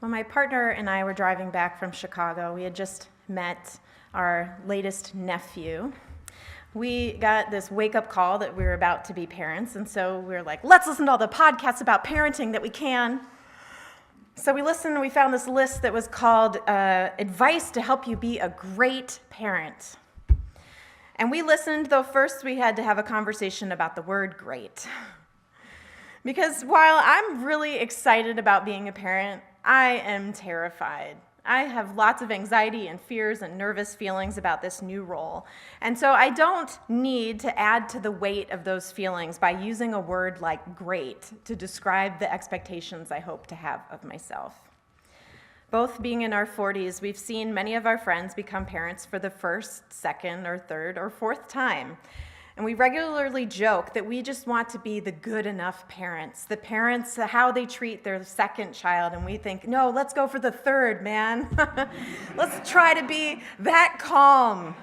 When my partner and I were driving back from Chicago, we had just met our latest nephew. We got this wake-up call that we were about to be parents, and so we were like, let's listen to all the podcasts about parenting that we can. So we listened and we found this list that was called Advice to Help You Be a Great Parent. And we listened, though first we had to have a conversation about the word great. Because while I'm really excited about being a parent, I am terrified. I have lots of anxiety and fears and nervous feelings about this new role. And so I don't need to add to the weight of those feelings by using a word like great to describe the expectations I hope to have of myself. Both being in our 40s, we've seen many of our friends become parents for the first, second, or third, or fourth time. And we regularly joke that we just want to be the good enough parents, the parents, how they treat their second child, and we think, no, let's go for the third, man. Let's try to be that calm.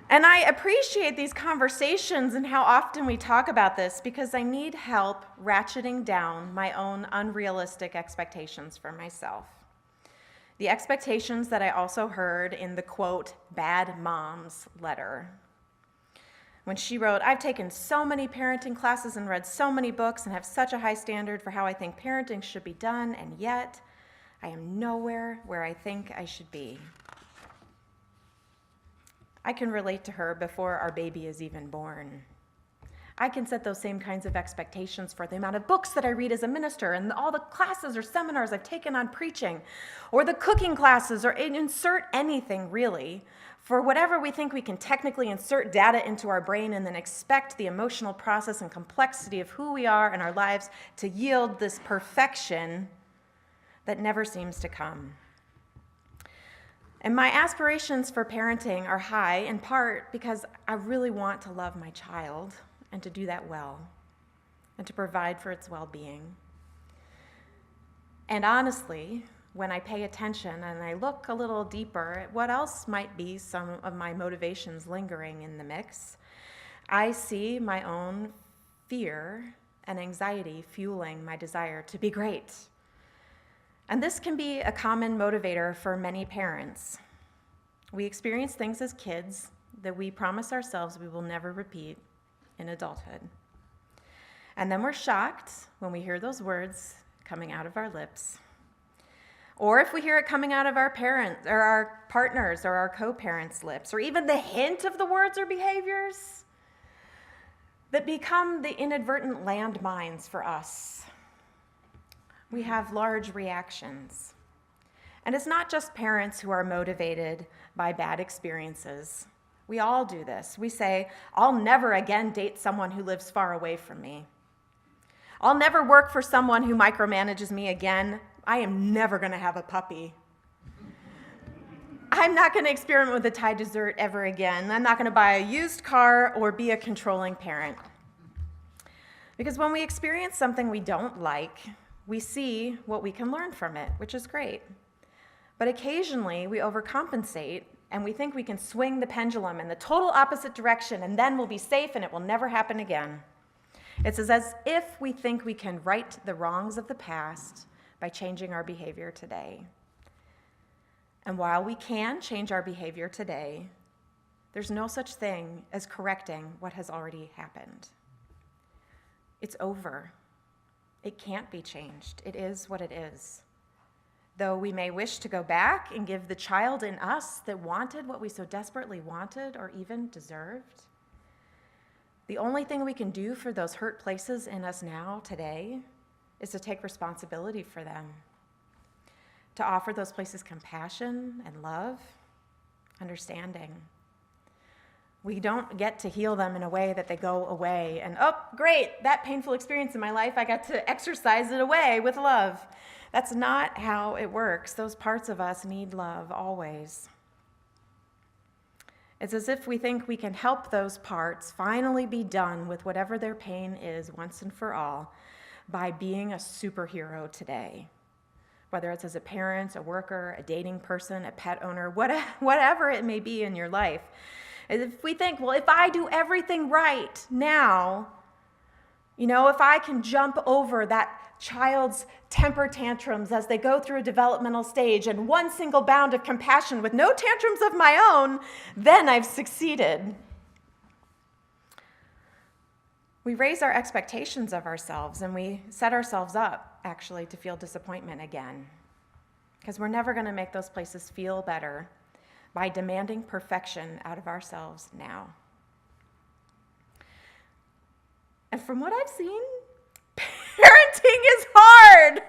And I appreciate these conversations and how often we talk about this because I need help ratcheting down my own unrealistic expectations for myself. The expectations that I also heard in the, quote, bad moms letter. When she wrote, I've taken so many parenting classes and read so many books and have such a high standard for how I think parenting should be done, and yet I am nowhere where I think I should be. I can relate to her before our baby is even born. I can set those same kinds of expectations for the amount of books that I read as a minister and all the classes or seminars I've taken on preaching, or the cooking classes, or insert anything really, for whatever we think we can technically insert data into our brain and then expect the emotional process and complexity of who we are in our lives to yield this perfection that never seems to come. And my aspirations for parenting are high, in part because I really want to love my child and to do that well and to provide for its well-being. And honestly, when I pay attention and I look a little deeper at what else might be some of my motivations lingering in the mix, I see my own fear and anxiety fueling my desire to be great. And this can be a common motivator for many parents. We experience things as kids that we promise ourselves we will never repeat in adulthood. And then we're shocked when we hear those words coming out of our lips. Or if we hear it coming out of our parents or our partners or our co-parents' lips, or even the hint of the words or behaviors that become the inadvertent landmines for us. We have large reactions. And it's not just parents who are motivated by bad experiences. We all do this. We say, I'll never again date someone who lives far away from me. I'll never work for someone who micromanages me again. I am never going to have a puppy. I'm not going to experiment with a Thai dessert ever again. I'm not going to buy a used car or be a controlling parent. Because when we experience something we don't like, we see what we can learn from it, which is great. But occasionally we overcompensate and we think we can swing the pendulum in the total opposite direction and then we'll be safe and it will never happen again. It's as if we think we can right the wrongs of the past by changing our behavior today. And while we can change our behavior today, there's no such thing as correcting what has already happened. It's over. It can't be changed. It is what it is. Though we may wish to go back and give the child in us that wanted what we so desperately wanted or even deserved, the only thing we can do for those hurt places in us now, today, is to take responsibility for them, to offer those places compassion and love, understanding. We don't get to heal them in a way that they go away and, oh, great, that painful experience in my life, I got to exercise it away with love. That's not how it works. Those parts of us need love always. It's as if we think we can help those parts finally be done with whatever their pain is once and for all by being a superhero today. Whether it's as a parent, a worker, a dating person, a pet owner, whatever it may be in your life. If we think, well, if I do everything right now, You know, if I can jump over that child's temper tantrums as they go through a developmental stage and one single bound of compassion with no tantrums of my own, then I've succeeded. We raise our expectations of ourselves and we set ourselves up, actually, to feel disappointment again. Because we're never going to make those places feel better by demanding perfection out of ourselves now. And from what I've seen, parenting is hard.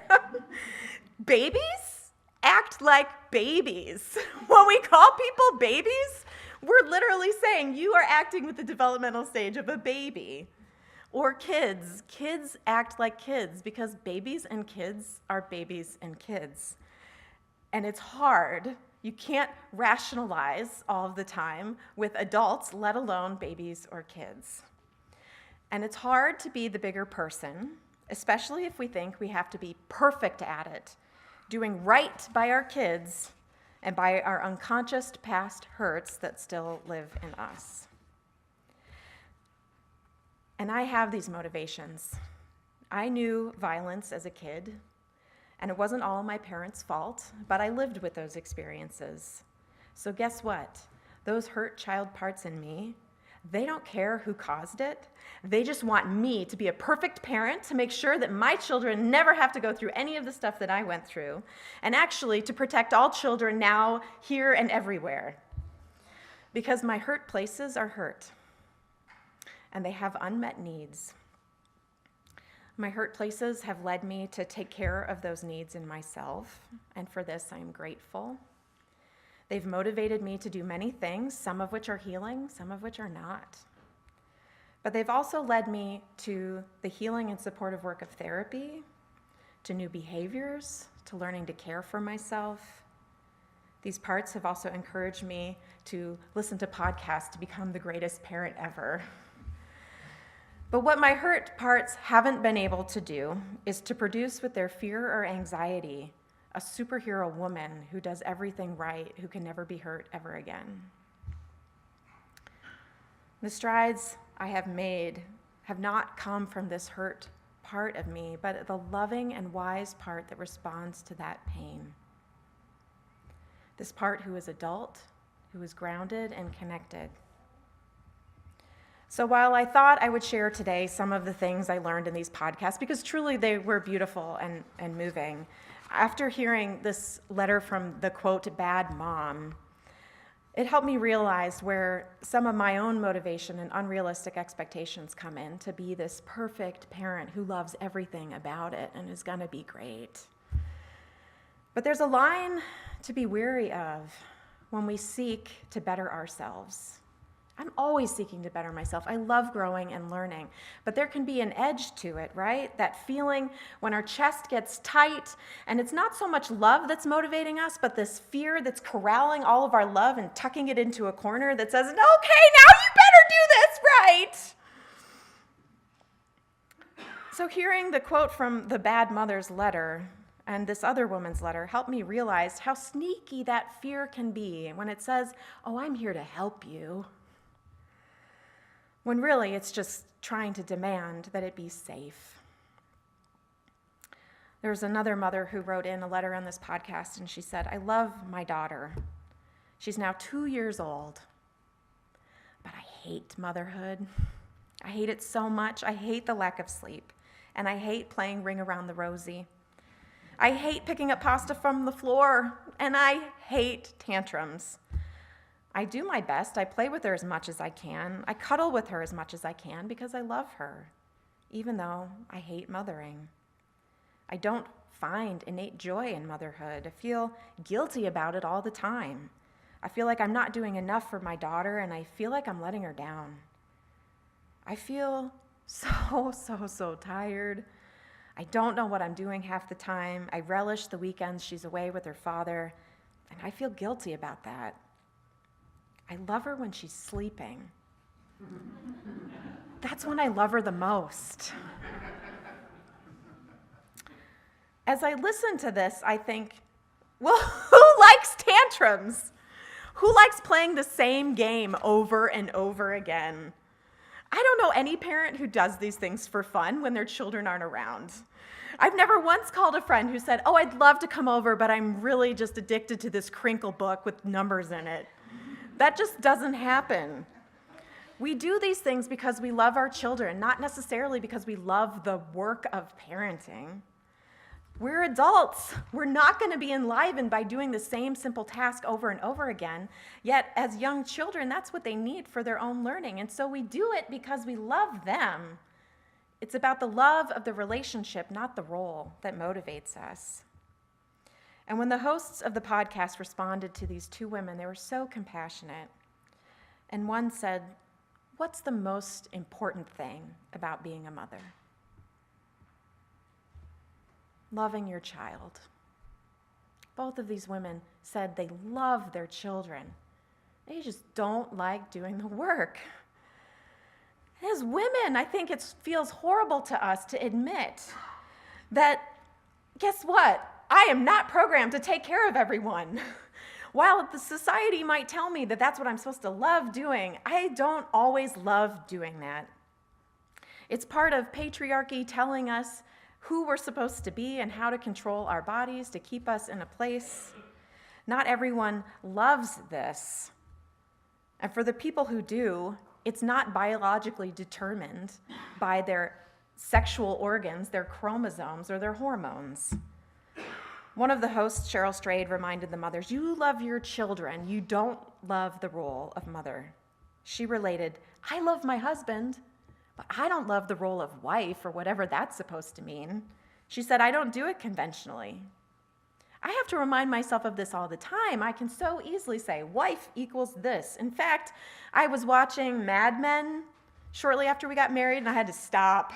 Babies act like babies. When we call people babies, we're literally saying you are acting with the developmental stage of a baby. Or kids. Kids act like kids because babies and kids are babies and kids. And it's hard. You can't rationalize all of the time with adults, let alone babies or kids. And it's hard to be the bigger person, especially if we think we have to be perfect at it, doing right by our kids and by our unconscious past hurts that still live in us. And I have these motivations. I knew violence as a kid, and it wasn't all my parents' fault, but I lived with those experiences. So guess what? Those hurt child parts in me, they don't care who caused it. They just want me to be a perfect parent to make sure that my children never have to go through any of the stuff that I went through, and actually to protect all children now, here, and everywhere. Because my hurt places are hurt, and they have unmet needs. My hurt places have led me to take care of those needs in myself, and for this I am grateful. They've motivated me to do many things, some of which are healing, some of which are not. But they've also led me to the healing and supportive work of therapy, to new behaviors, to learning to care for myself. These parts have also encouraged me to listen to podcasts to become the greatest parent ever. But what my hurt parts haven't been able to do is to produce with their fear or anxiety a superhero woman who does everything right, who can never be hurt ever again. The strides I have made have not come from this hurt part of me, but the loving and wise part that responds to that pain. This part who is adult, who is grounded and connected. So while I thought I would share today some of the things I learned in these podcasts, because truly they were beautiful and moving, after hearing this letter from the, quote, bad mom, it helped me realize where some of my own motivation and unrealistic expectations come in to be this perfect parent who loves everything about it and is going to be great. But there's a line to be wary of when we seek to better ourselves. I'm always seeking to better myself. I love growing and learning, but there can be an edge to it, right? That feeling when our chest gets tight, and it's not so much love that's motivating us, but this fear that's corralling all of our love and tucking it into a corner that says, okay, now you better do this right. So hearing the quote from the bad mother's letter and this other woman's letter helped me realize how sneaky that fear can be when it says, oh, I'm here to help you. When really it's just trying to demand that it be safe. There's another mother who wrote in a letter on this podcast, and she said, I love my daughter. She's now 2 years old, but I hate motherhood. I hate it so much. I hate the lack of sleep, and I hate playing Ring Around the Rosie. I hate picking up pasta from the floor, and I hate tantrums. I do my best. I play with her as much as I can. I cuddle with her as much as I can because I love her, even though I hate mothering. I don't find innate joy in motherhood. I feel guilty about it all the time. I feel like I'm not doing enough for my daughter, and I feel like I'm letting her down. I feel so tired. I don't know what I'm doing half the time. I relish the weekends she's away with her father, and I feel guilty about that. I love her when she's sleeping. That's when I love her the most. As I listen to this, I think, well, who likes tantrums? Who likes playing the same game over and over again? I don't know any parent who does these things for fun when their children aren't around. I've never once called a friend who said, oh, I'd love to come over, but I'm really just addicted to this crinkle book with numbers in it. That just doesn't happen. We do these things because we love our children, not necessarily because we love the work of parenting. We're adults. We're not going to be enlivened by doing the same simple task over and over again. Yet, as young children, that's what they need for their own learning. And so we do it because we love them. It's about the love of the relationship, not the role, that motivates us. And when the hosts of the podcast responded to these two women, they were so compassionate. And one said, "What's the most important thing about being a mother?" Loving your child. Both of these women said they love their children. They just don't like doing the work. As women, I think it feels horrible to us to admit that, guess what? I am not programmed to take care of everyone. While the society might tell me that that's what I'm supposed to love doing, I don't always love doing that. It's part of patriarchy telling us who we're supposed to be and how to control our bodies to keep us in a place. Not everyone loves this. And for the people who do, it's not biologically determined by their sexual organs, their chromosomes, or their hormones. One of the hosts, Cheryl Strayed, reminded the mothers, "You love your children. You don't love the role of mother." She related, "I love my husband, but I don't love the role of wife or whatever that's supposed to mean." She said, "I don't do it conventionally." I have to remind myself of this all the time. I can so easily say, wife equals this. In fact, I was watching Mad Men shortly after we got married, and I had to stop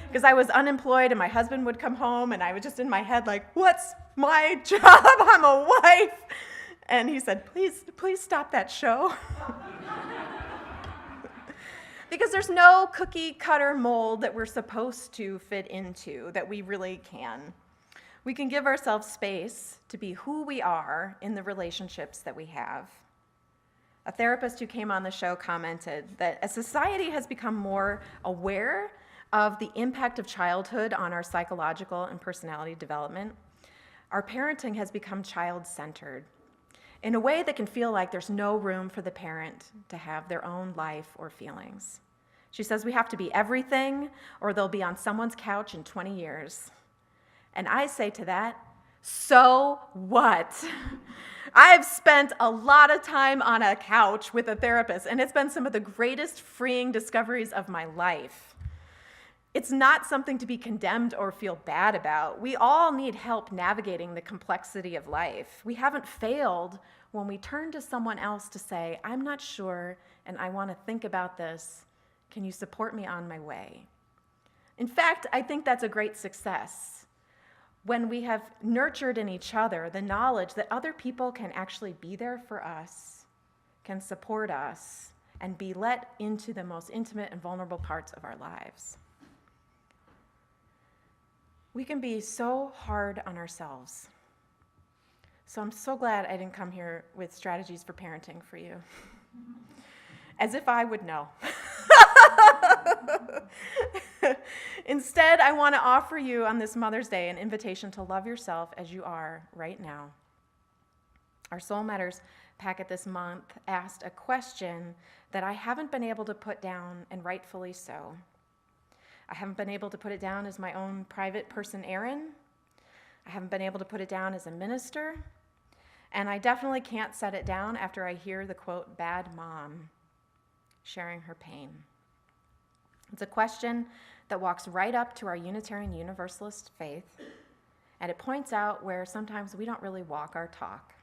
because I was unemployed, and my husband would come home, and I was just in my head like, what's my job? I'm a wife. And he said, please stop that show. Because there's no cookie cutter mold that we're supposed to fit into that we really can. We can give ourselves space to be who we are in the relationships that we have. A therapist who came on the show commented that as society has become more aware of the impact of childhood on our psychological and personality development, our parenting has become child-centered in a way that can feel like there's no room for the parent to have their own life or feelings. She says we have to be everything or they'll be on someone's couch in 20 years. And I say to that, so what? I've spent a lot of time on a couch with a therapist, and it's been some of the greatest freeing discoveries of my life. It's not something to be condemned or feel bad about. We all need help navigating the complexity of life. We haven't failed when we turn to someone else to say, I'm not sure, and I want to think about this. Can you support me on my way? In fact, I think that's a great success. When we have nurtured in each other the knowledge that other people can actually be there for us, can support us, and be let into the most intimate and vulnerable parts of our lives. We can be so hard on ourselves. So I'm so glad I didn't come here with strategies for parenting for you. As if I would know. Instead, I want to offer you on this Mother's Day an invitation to love yourself as you are right now. Our Soul Matters packet this month asked a question that I haven't been able to put down, and rightfully so. I haven't been able to put it down as my own private person, Erin. I haven't been able to put it down as a minister. And I definitely can't set it down after I hear the quote, bad mom, sharing her pain. It's a question that walks right up to our Unitarian Universalist faith, and it points out where sometimes we don't really walk our talk,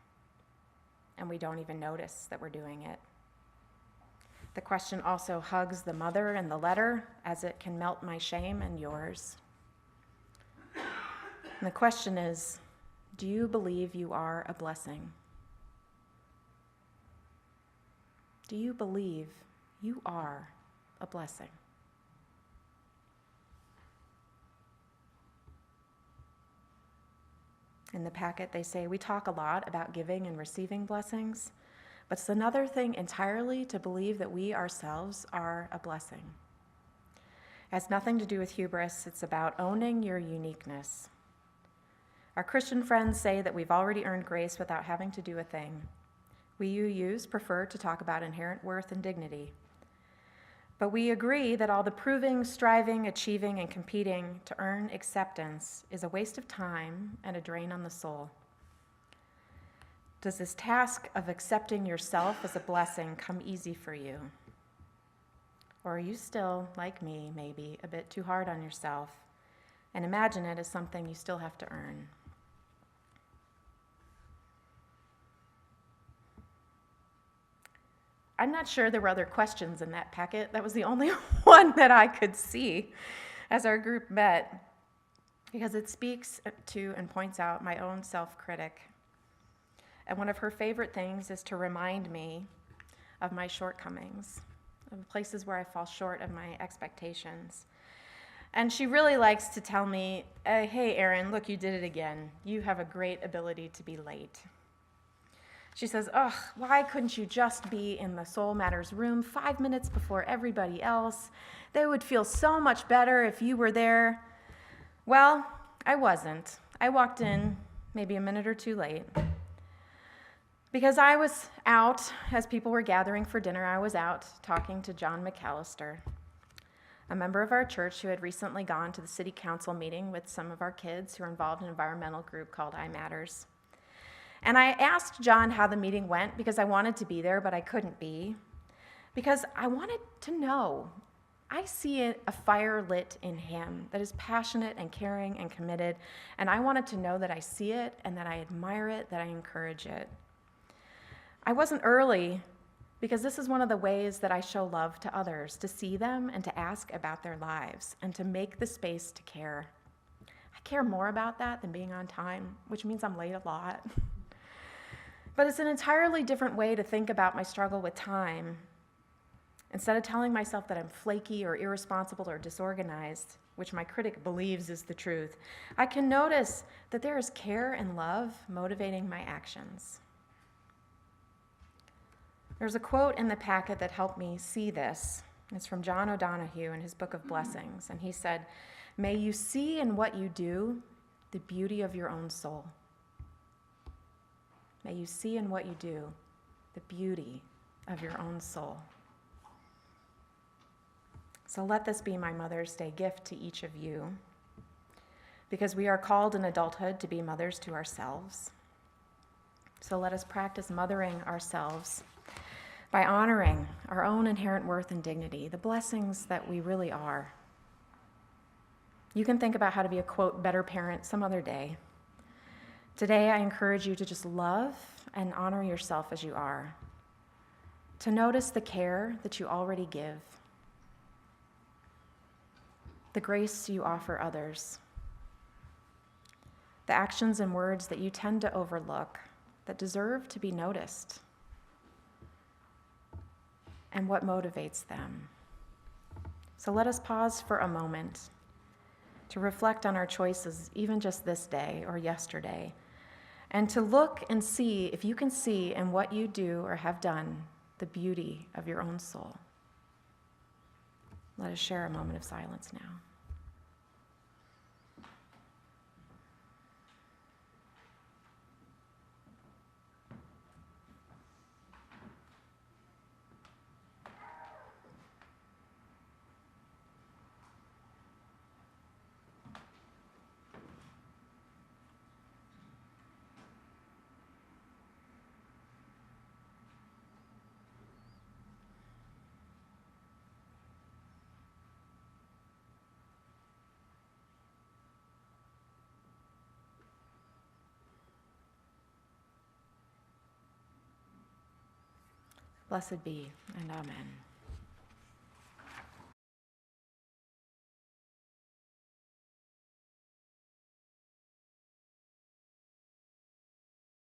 and we don't even notice that we're doing it. The question also hugs the mother and the letter, as it can melt my shame and yours. And the question is, do you believe you are a blessing? Do you believe you are a blessing? In the packet, they say, we talk a lot about giving and receiving blessings, but it's another thing entirely to believe that we ourselves are a blessing. has nothing to do with hubris. It's about owning your uniqueness. Our Christian friends say that we've already earned grace without having to do a thing. We UUs prefer to talk about inherent worth and dignity. But we agree that all the proving, striving, achieving, and competing to earn acceptance is a waste of time and a drain on the soul. Does this task of accepting yourself as a blessing come easy for you? Or are you still, like me, maybe, a bit too hard on yourself and imagine it as something you still have to earn? I'm not sure there were other questions in that packet. That was the only one that I could see as our group met, because it speaks to and points out my own self-critic. And one of her favorite things is to remind me of my shortcomings, of places where I fall short of my expectations. And she really likes to tell me, hey, Erin, look, you did it again. You have a great ability to be late. She says, why couldn't you just be in the Soul Matters room 5 minutes before everybody else? They would feel so much better if you were there. Well, I wasn't. I walked in maybe a minute or two late. Because I was out, as people were gathering for dinner, I was out talking to John McAllister, a member of our church who had recently gone to the city council meeting with some of our kids who are involved in an environmental group called I Matters. And I asked John how the meeting went because I wanted to be there, but I couldn't be, because I wanted to know. I see a fire lit in him that is passionate and caring and committed, and I wanted to know that I see it and that I admire it, that I encourage it. I wasn't early because this is one of the ways that I show love to others, to see them and to ask about their lives and to make the space to care. I care more about that than being on time, which means I'm late a lot. But it's an entirely different way to think about my struggle with time. Instead of telling myself that I'm flaky or irresponsible or disorganized, which my critic believes is the truth, I can notice that there is care and love motivating my actions. There's a quote in the packet that helped me see this. It's from John O'Donohue in his Book of Blessings, and he said, "May you see in what you do the beauty of your own soul." May you see in what you do the beauty of your own soul. So let this be my Mother's Day gift to each of you, because we are called in adulthood to be mothers to ourselves. So let us practice mothering ourselves by honoring our own inherent worth and dignity, the blessings that we really are. You can think about how to be a, quote, better parent some other day. Today, I encourage you to just love and honor yourself as you are, to notice the care that you already give, the grace you offer others, the actions and words that you tend to overlook that deserve to be noticed, and what motivates them. So let us pause for a moment to reflect on our choices, even just this day or yesterday, and to look and see if you can see in what you do or have done the beauty of your own soul. Let us share a moment of silence now. Blessed be, and amen.